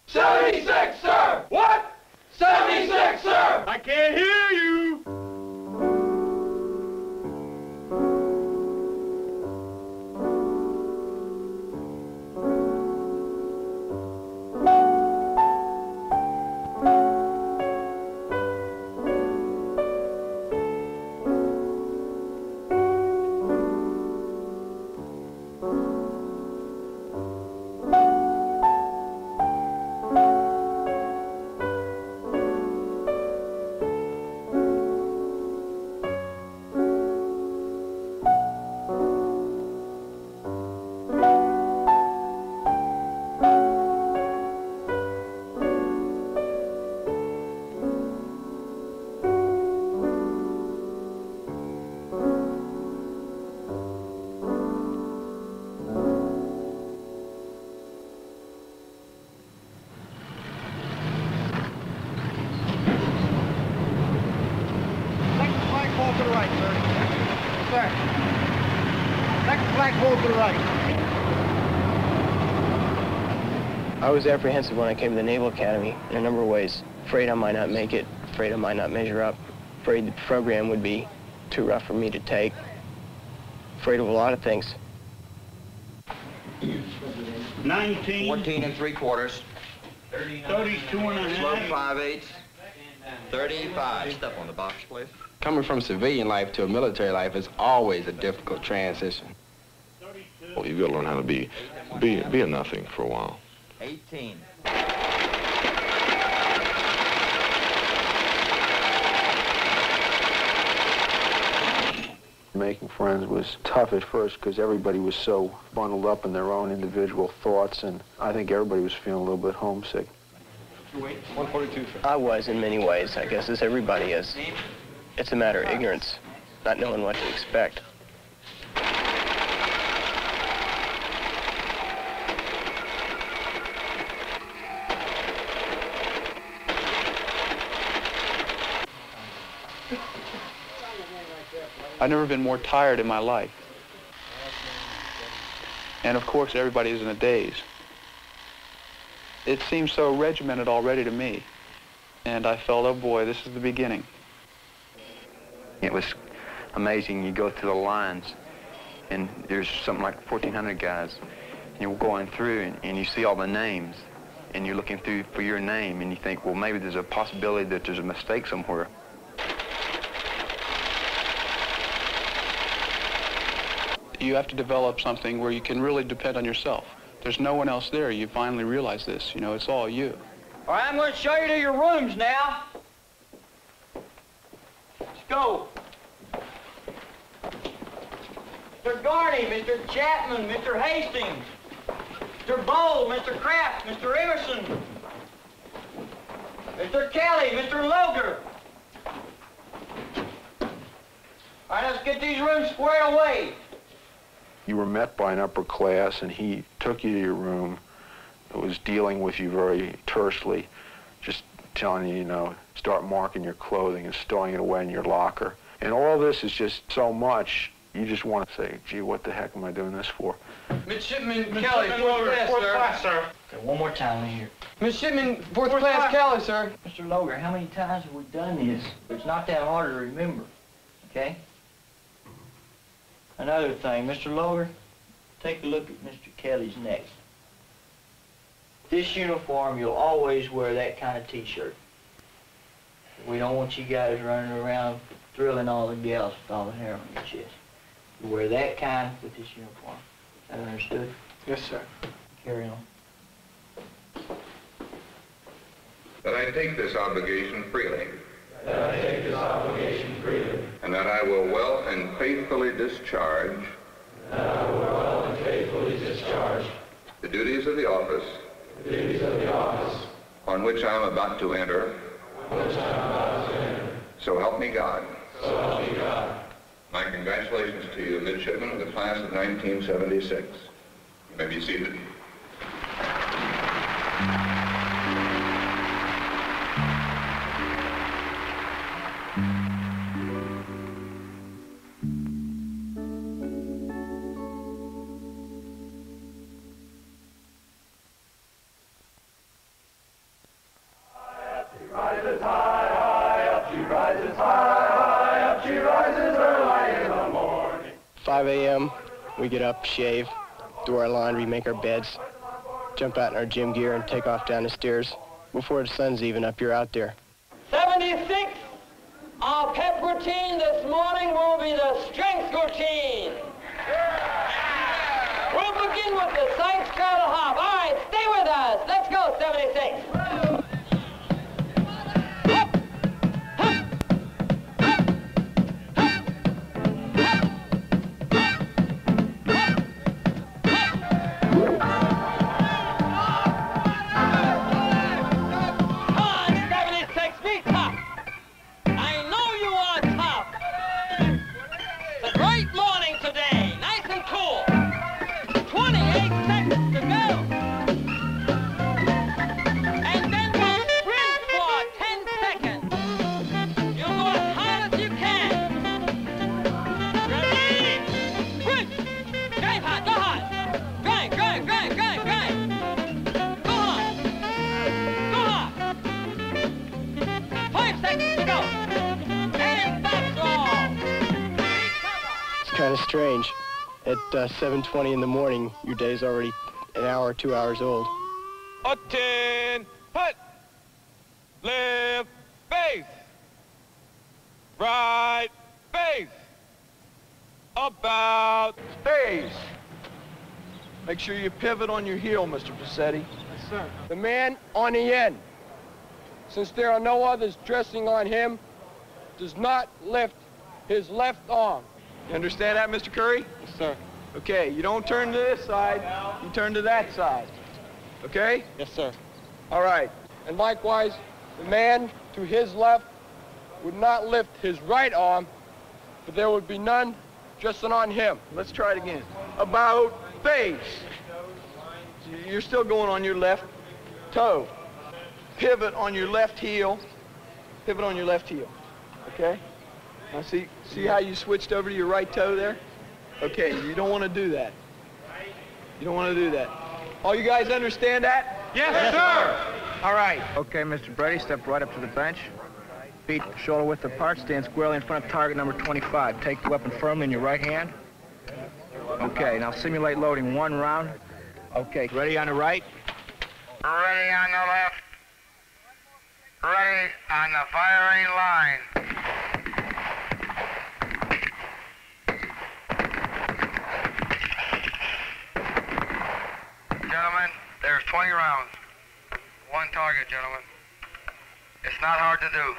76, sir! What? 76, sir! I can't hear you! I was apprehensive when I came to the Naval Academy in a number of ways. Afraid I might not make it, afraid I might not measure up, afraid the program would be too rough for me to take, afraid of a lot of things. 19. 14 3/4. 32 and a Slope half. 5/8. 35. Step on the box, please. Coming from civilian life to a military life is always a difficult transition. Well, you've got to learn how to be a nothing for a while. 18. Making friends was tough at first because everybody was so bundled up in their own individual thoughts, and I think everybody was feeling a little bit homesick. 142. I was in many ways, I guess, as everybody is. It's a matter of ignorance, not knowing what to expect. I've never been more tired in my life. And of course, everybody is in a daze. It seems so regimented already to me. And I felt, oh boy, this is the beginning. It was amazing. You go through the lines, and there's something like 1,400 guys. And you're going through, and you see all the names, and you're looking through for your name, and you think, well, maybe there's a possibility that there's a mistake somewhere. You have to develop something where you can really depend on yourself. There's no one else there. You finally realize this. You know, it's all you. All right, I'm going to show you to your rooms now. Let's go. Mr. Garney, Mr. Chapman, Mr. Hastings, Mr. Bowl, Mr. Kraft, Mr. Emerson, Mr. Kelly, Mr. Loger. All right, let's get these rooms squared away. You were met by an upper class, and he took you to your room. It was dealing with you very tersely, just telling you, you know, start marking your clothing and stowing it away in your locker. And all this is just so much, you just want to say, gee, what the heck am I doing this for? Midshipman Kelly, fourth class, sir. Okay, one more time in here. Midshipman, fourth class Kelly, sir. Mr. Loger, how many times have we done this? It's not that hard to remember, okay? Another thing, Mr. Loger, take a look at Mr. Kelly's neck. This uniform, you'll always wear that kind of t-shirt. We don't want you guys running around thrilling all the gals with all the hair on your chest. You wear that kind with this uniform. Is that understood? Yes, sir. Carry on. That I take this obligation freely. That I take this obligation freely. And that I will well and faithfully discharge. And I will well and faithfully discharge. The duties of the office. The duties of the office. On which I am about to enter. On which I am about to enter. So help me God. So help me God. My congratulations to you, midshipmen of the class of 1976. You may be seated. up she rises early in the morning. 5 a.m., we get up, shave, do our laundry, make our beds, jump out in our gym gear and take off down the stairs. Before the sun's even up, you're out there. 76, our pep routine this morning will be the strength routine. We'll begin with the side straddle hop. All right, stay with us. Let's go, 76. Kind of strange. At 7:20 in the morning, your day's already an hour, 2 hours old. A 10, hut, left, face, right, face, about, Space. Make sure you pivot on your heel, Mr. Passetti. Yes, sir. The man on the end, since there are no others dressing on him, does not lift his left arm. You understand that, Mr. Curry? Yes, sir. Okay, you don't turn to this side, you turn to that side. Okay? Yes, sir. All right. And likewise, the man to his left would not lift his right arm, but there would be none just on him. Let's try it again. About face. You're still going on your left toe. Pivot on your left heel. Pivot on your left heel. Okay? Now see how you switched over to your right toe there? Okay, you don't want to do that. You don't want to do that. All you guys understand that? Yes, sir. All right. Okay, Mr. Brady, step right up to the bench. Feet shoulder width apart, stand squarely in front of target number 25. Take the weapon firmly in your right hand. Okay, now simulate loading 1 round. Okay, ready on the right? Ready on the left. Ready on the firing line. Gentlemen, there's 20 rounds. 1 target, gentlemen. It's not hard to do.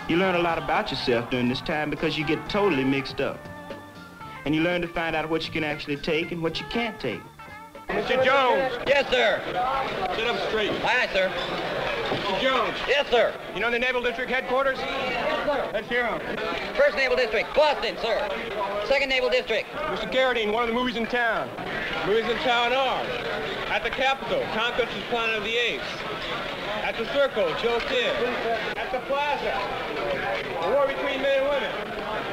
You learn a lot about yourself during this time because you get totally mixed up. And you learn to find out what you can actually take and what you can't take. Mr. Jones. Yes, sir. Sit up straight. Aye, sir. Mr. Jones. Yes, sir. You know the Naval District headquarters? Yes, sir. Let's hear him. 1st Naval District, Boston, sir. 2nd Naval District. Mr. Carradine, one of the movies in town. Movies in town are at the Capitol, Conquest is Planet of the Apes. At the Circle, Joe Kid. At the Plaza, the war between men and women.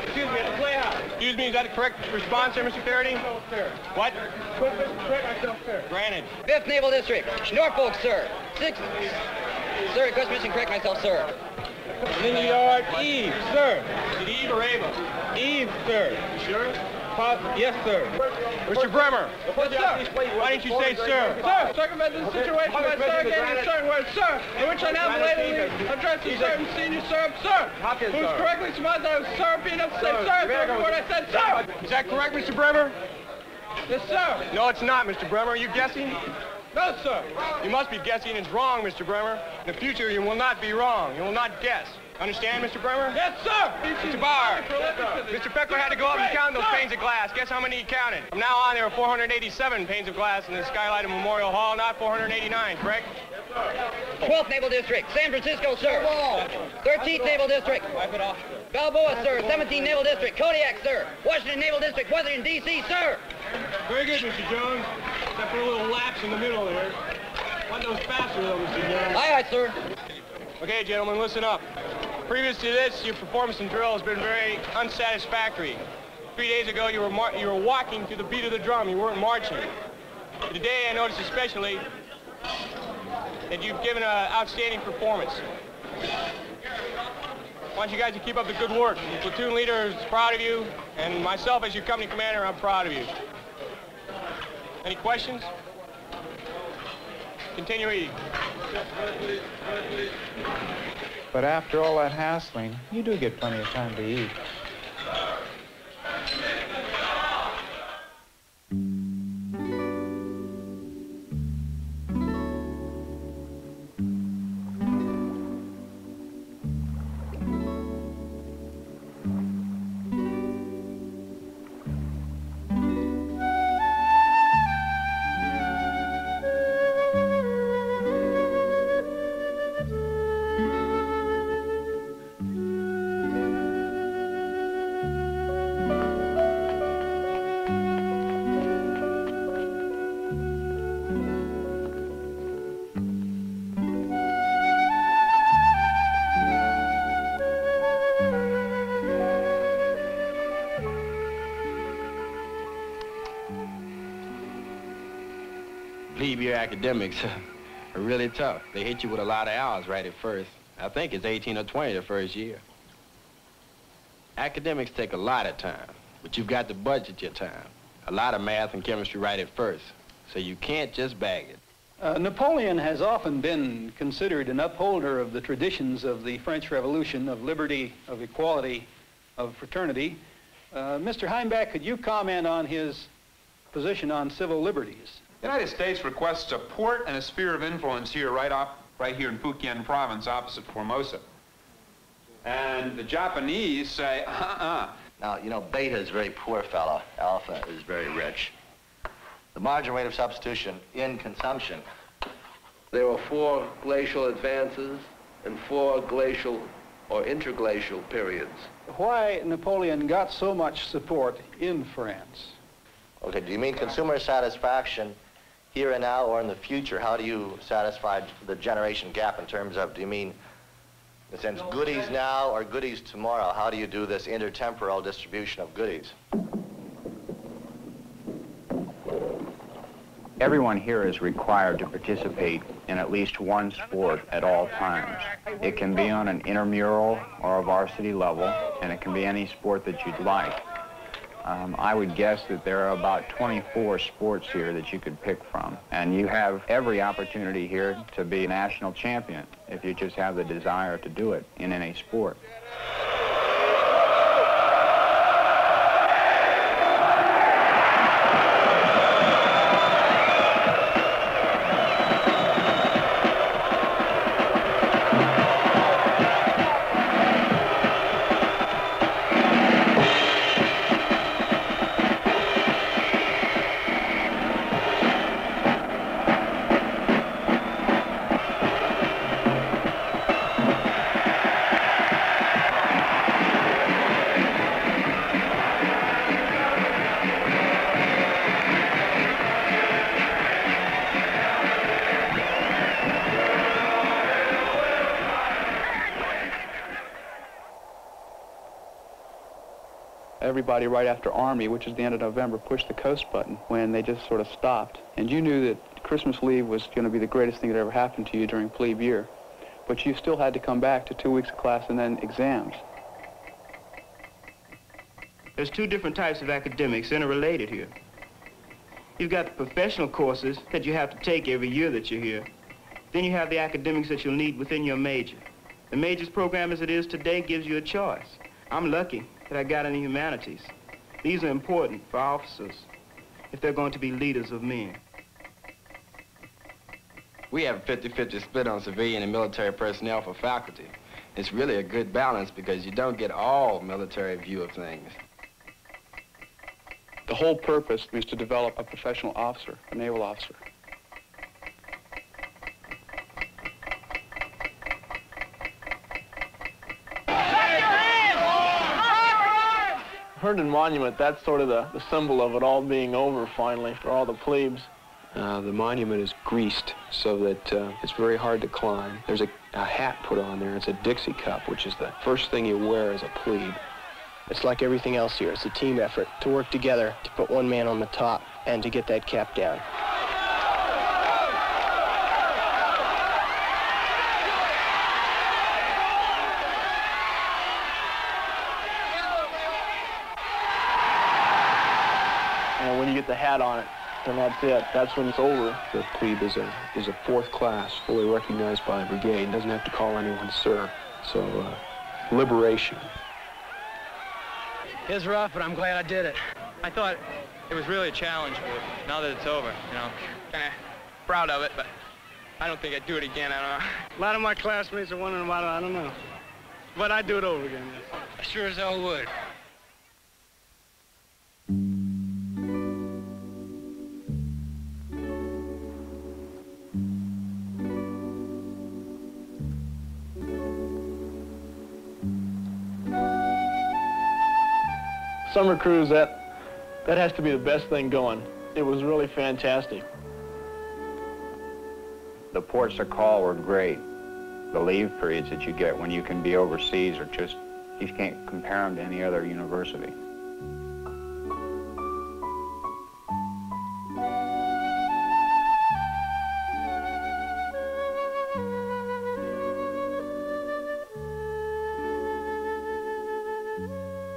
Excuse me, at the Playhouse. Excuse me, is that the correct response, sir, Mr. Carradine? No, sir. What? Correct myself, sir. Granted. 5th Naval District, Norfolk, sir. 6th. Sir, request mission, correct myself, sir. Lindy Yard, Eve, sir. Is it Eve or Ava? Eve, sir. You sure? Yes, sir. Mr. Bremer. Yes, sir. Why didn't you say sir? Sir, circumventing the situation by surrogating certain words, sir, in which I now belatedly address a certain senior sir, who's correctly surmised I was sir, being up to say sir, every word I said, sir. Is that correct, Mr. Bremer? Yes, sir. No, it's not, Mr. Bremer. Are you guessing? No, sir. You must be guessing is wrong, Mr. Bremer. In the future, you will not be wrong. You will not guess. Understand, Mr. Bremer? Yes, sir. Mr. Bauer, Mr. Peckler had to go up and count those panes of glass. Guess how many he counted? From now on, there are 487 panes of glass in the skylight of Memorial Hall, not 489, correct? 12th Naval District, San Francisco, sir. 13th Naval District. Balboa, sir. 17th Naval District, Kodiak, sir. Washington Naval District, Washington, D.C., sir. Very good, Mr. Jones. Except for a little lapse in the middle there. One goes faster, though, Mr. Jones. Aye, aye, sir. Okay, gentlemen, listen up. Previous to this, your performance in drill has been very unsatisfactory. 3 days ago, you were walking to the beat of the drum. You weren't marching. Today, I noticed especially that you've given an outstanding performance. I want you guys to keep up the good work. The platoon leader is proud of you, and myself as your company commander, I'm proud of you. Any questions? Continue eating. But after all that hassling, you do get plenty of time to eat. Plebe year academics are really tough. They hit you with a lot of hours right at first. I think it's 18 or 20 the first year. Academics take a lot of time, but you've got to budget your time. A lot of math and chemistry right at first, so you can't just bag it. Napoleon has often been considered an upholder of the traditions of the French Revolution, of liberty, of equality, of fraternity. Mr. Heimbach, could you comment on his position on civil liberties? The United States requests a port and a sphere of influence here, right here in Fujian province, opposite Formosa. And the Japanese say, Now, you know, beta is a very poor fellow. Alpha is very rich. The margin rate of substitution in consumption. There were 4 glacial advances and 4 glacial or interglacial periods. Why Napoleon got so much support in France? Okay, do you mean consumer satisfaction here and now or in the future? How do you satisfy the generation gap in terms of, do you mean, in the sense, goodies now or goodies tomorrow? How do you do this intertemporal distribution of goodies? Everyone here is required to participate in at least one sport at all times. It can be on an intramural or a varsity level, and it can be any sport that you'd like. I would guess that there are about 24 sports here that you could pick from. And you have every opportunity here to be a national champion if you just have the desire to do it in any sport. Everybody right after Army, which is the end of November, pushed the coast button when they just sort of stopped. And you knew that Christmas leave was going to be the greatest thing that ever happened to you during plebe year. But you still had to come back to 2 weeks of class and then exams. There's 2 different types of academics interrelated here. You've got the professional courses that you have to take every year that you're here. Then you have the academics that you'll need within your major. The major's program as it is today gives you a choice. I'm lucky that I got in the humanities. These are important for officers if they're going to be leaders of men. We have a 50-50 split on civilian and military personnel for faculty. It's really a good balance because you don't get all military view of things. The whole purpose is to develop a professional officer, a naval officer. Herndon Monument, that's sort of the symbol of it all being over finally for all the plebes. The monument is greased so that it's very hard to climb. There's a hat put on there. It's a Dixie cup, which is the first thing you wear as a plebe. It's like everything else here. It's a team effort to work together to put one man on the top and to get that cap down. And when you get the hat on it, then that's it. That's when it's over. The plebe is a fourth class, fully recognized by the brigade. Doesn't have to call anyone sir. So, liberation. It's rough, but I'm glad I did it. I thought it was really a challenge, but now that it's over, you know, kind of proud of it, but I don't think I'd do it again. I don't know. A lot of my classmates are wondering about it. I don't know. But I'd do it over again. I sure as hell would. Summer cruise, that has to be the best thing going. It was really fantastic. The ports of call were great. The leave periods that you get when you can be overseas are just, you can't compare them to any other university.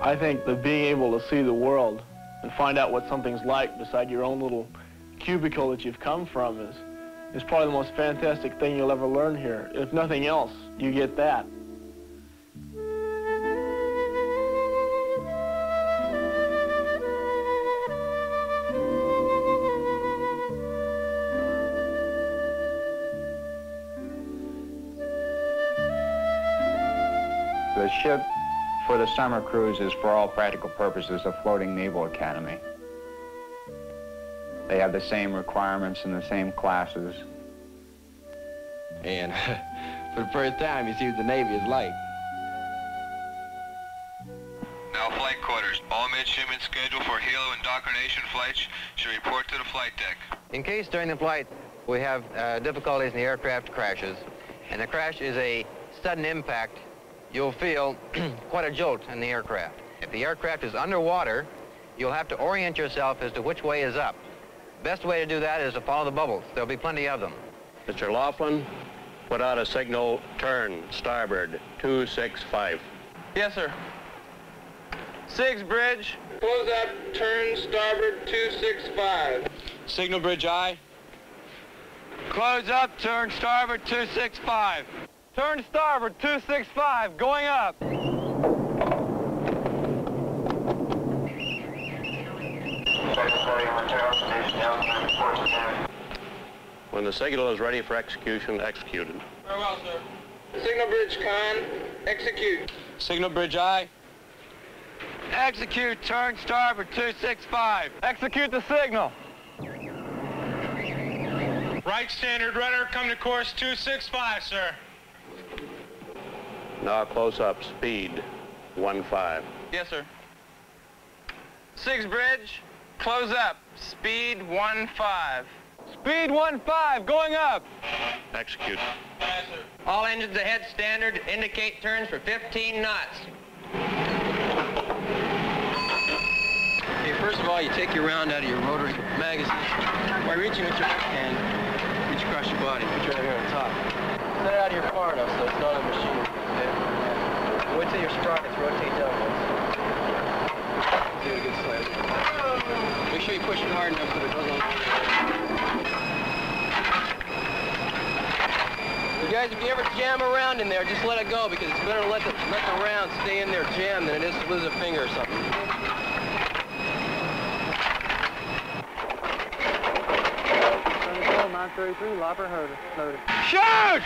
I think that being able to see the world and find out what something's like beside your own little cubicle that you've come from is probably the most fantastic thing you'll ever learn here. If nothing else, you get that. The ship for the summer cruise is, for all practical purposes, a floating naval academy. They have the same requirements and the same classes. And for the first time, you see what the Navy is like. Now flight quarters. All midshipmen scheduled for halo indoctrination flights should report to the flight deck. In case during the flight we have difficulties and the aircraft crashes, and the crash is a sudden impact, you'll feel quite a jolt in the aircraft. If the aircraft is underwater, you'll have to orient yourself as to which way is up. Best way to do that is to follow the bubbles. There'll be plenty of them. Mr. Laughlin, put out a signal, turn, starboard, 265. Yes, sir. 6 bridge. Close up, turn, starboard, 265. Signal bridge aye. Close up, turn, starboard, 265. Turn starboard, 265, going up. When the signal is ready for execution, execute it. Very well, sir. Signal bridge con, execute. Signal bridge aye. Execute, turn starboard, 265. Execute the signal. Right standard rudder, come to course 265, sir. Now close up, speed, 15. Yes, sir. 6 bridge, close up, speed 15. Speed 15, going up. Execute. Yes, sir. All engines ahead standard, indicate turns for 15 knots. Okay, first of all, you take your round out of your rotary magazine by reaching with your left hand, reach across your body, put your right here on top. Set it out of your far enough so it's not a machine. Okay? Wait till your sprockets rotate downwards. Do a good slam. Make sure you push it hard enough so it doesn't. You guys, if you ever jam around in there, just let it go because it's better to let the round stay in there jammed than it is to lose a finger or something. 33, Lopper loaded. Shoot!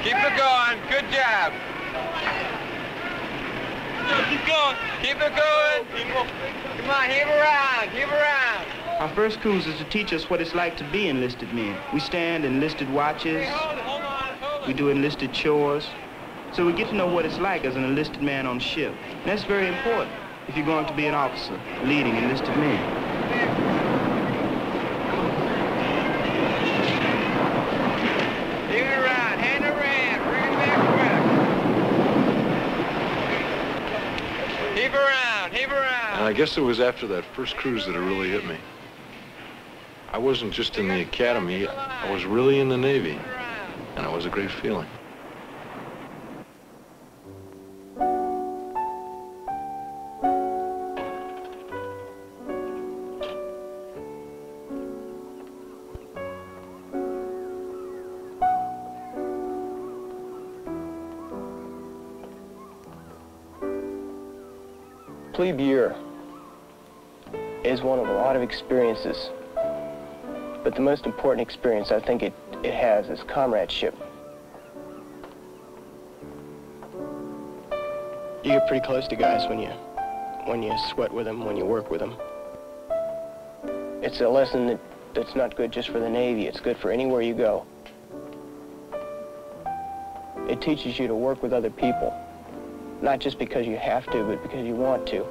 Keep it going. Good job. Keep going. Keep it going. Come on, heave around. Heave around. Our first cruise is to teach us what it's like to be enlisted men. We stand enlisted watches. We do enlisted chores. So we get to know what it's like as an enlisted man on ship. And that's very important if you're going to be an officer leading enlisted men. Leave it around. Hand the ram. Bring it back quick. Heave around. Heave around. And I guess it was after that first cruise that it really hit me. I wasn't just in the academy, I was really in the Navy, and it was a great feeling. Plebe year is one of a lot of experiences, but the most important experience I think it has is comradeship. You get pretty close to guys when you sweat with them, when you work with them. It's a lesson that's not good just for the Navy, it's good for anywhere you go. It teaches you to work with other people, not just because you have to, but because you want to.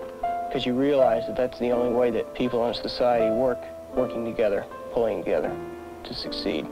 Because you realize that that's the only way that people in a society work, working together, pulling together to succeed.